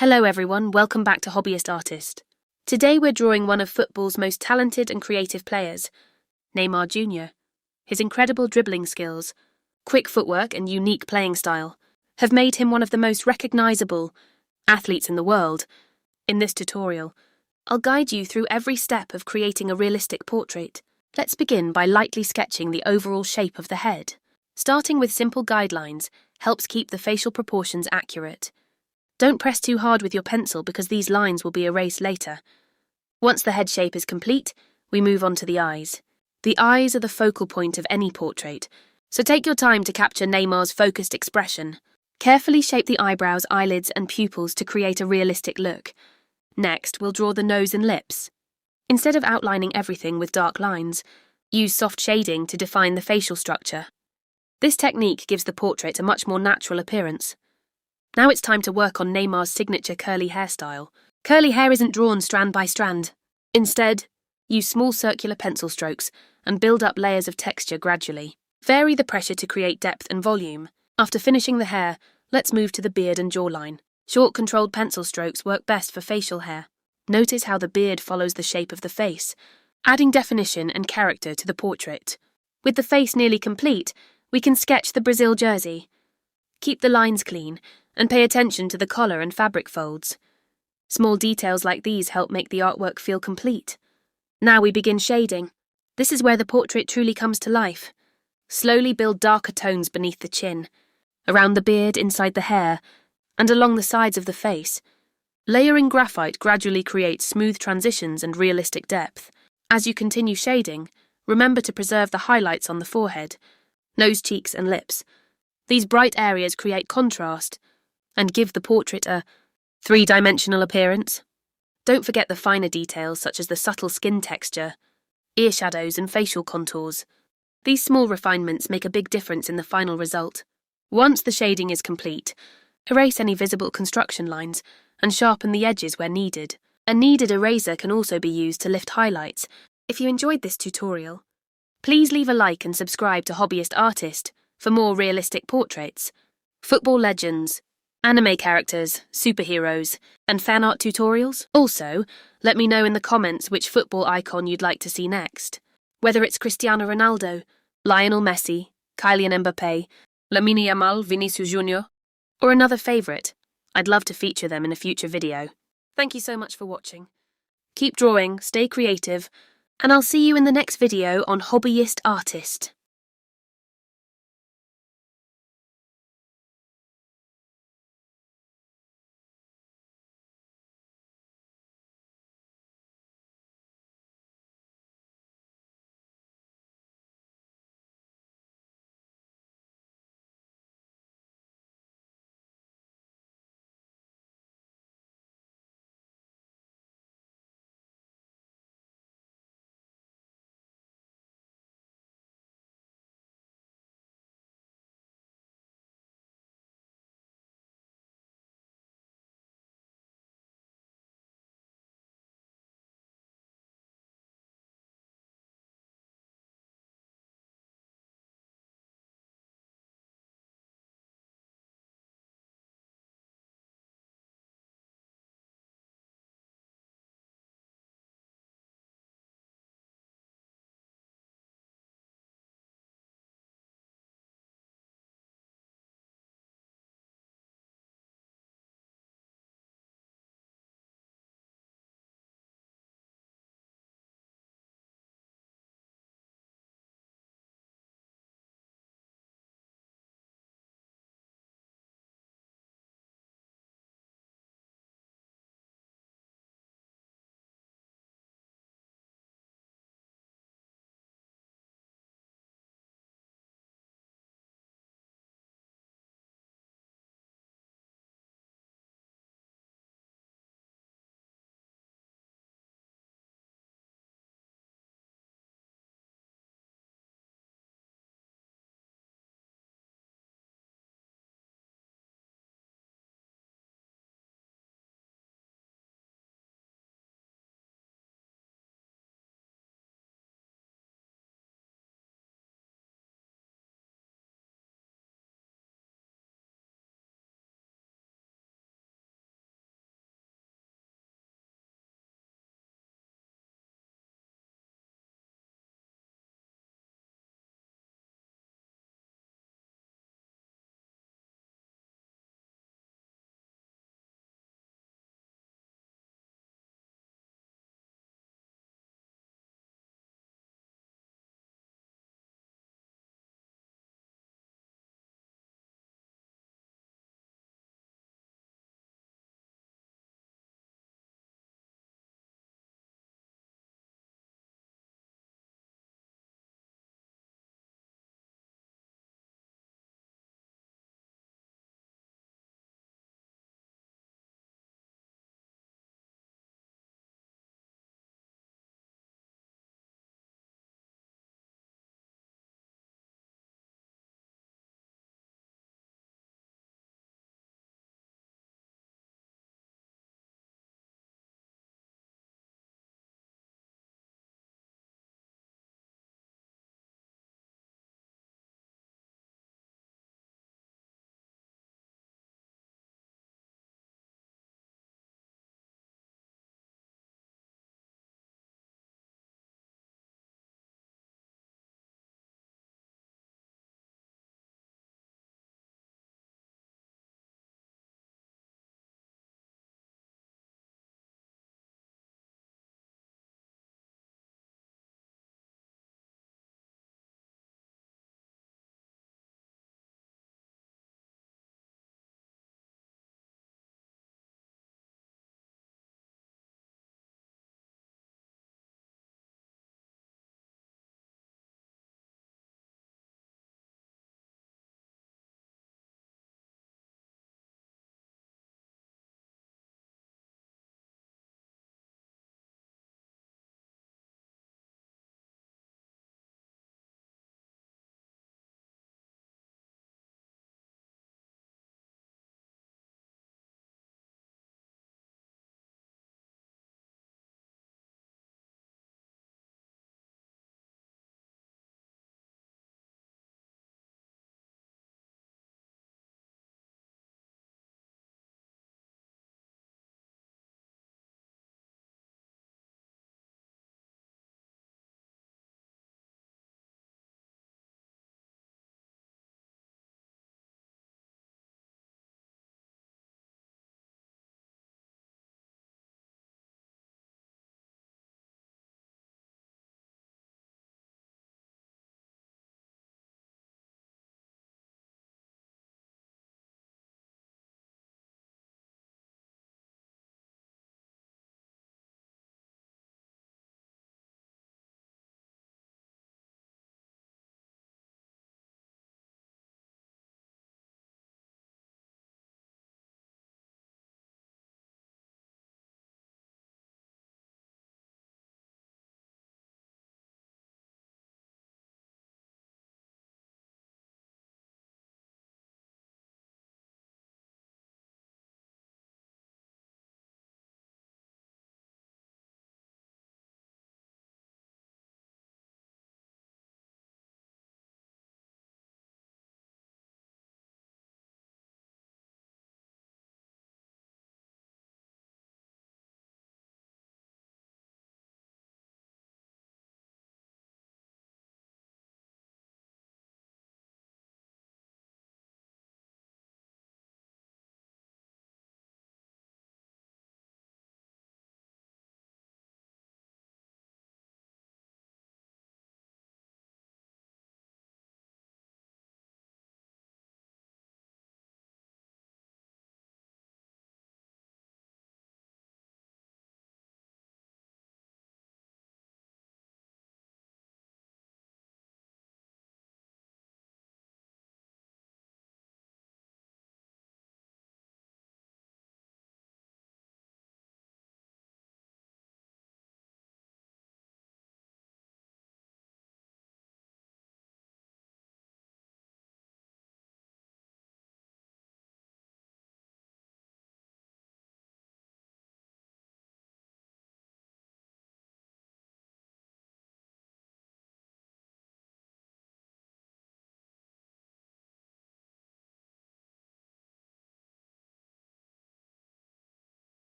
Hello everyone, welcome back to Hobbyist Artist. Today we're drawing one of football's most talented and creative players, Neymar Jr. His incredible dribbling skills, quick footwork and unique playing style have made him one of the most recognizable athletes in the world. In this tutorial, I'll guide you through every step of creating a realistic portrait. Let's begin by lightly sketching the overall shape of the head. Starting with simple guidelines helps keep the facial proportions accurate. Don't press too hard with your pencil because these lines will be erased later. Once the head shape is complete, we move on to the eyes. The eyes are the focal point of any portrait, so take your time to capture Neymar's focused expression. Carefully shape the eyebrows, eyelids and pupils to create a realistic look. Next, we'll draw the nose and lips. Instead of outlining everything with dark lines, use soft shading to define the facial structure. This technique gives the portrait a much more natural appearance. Now it's time to work on Neymar's signature curly hairstyle. Curly hair isn't drawn strand by strand. Instead, use small circular pencil strokes and build up layers of texture gradually. Vary the pressure to create depth and volume. After finishing the hair, let's move to the beard and jawline. Short, controlled pencil strokes work best for facial hair. Notice how the beard follows the shape of the face, adding definition and character to the portrait. With the face nearly complete, we can sketch the Brazil jersey. Keep the lines clean and pay attention to the collar and fabric folds. Small details like these help make the artwork feel complete. Now we begin shading. This is where the portrait truly comes to life. Slowly build darker tones beneath the chin, around the beard, inside the hair, and along the sides of the face. Layering graphite gradually creates smooth transitions and realistic depth. As you continue shading, remember to preserve the highlights on the forehead, nose, cheeks, and lips. These bright areas create contrast and give the portrait a three-dimensional appearance. Don't forget the finer details such as the subtle skin texture, ear shadows, and facial contours. These small refinements make a big difference in the final result. Once the shading is complete, erase any visible construction lines and sharpen the edges where needed. A kneaded eraser can also be used to lift highlights. If you enjoyed this tutorial, please leave a like and subscribe to Hobbyist Artist for more realistic portraits, football legends, anime characters, superheroes, and fan art tutorials. Also, let me know in the comments which football icon you'd like to see next. Whether it's Cristiano Ronaldo, Lionel Messi, Kylian Mbappé, Lamine Yamal, Vinicius Jr, or another favourite, I'd love to feature them in a future video. Thank you so much for watching. Keep drawing, stay creative, and I'll see you in the next video on Hobbyist Artist.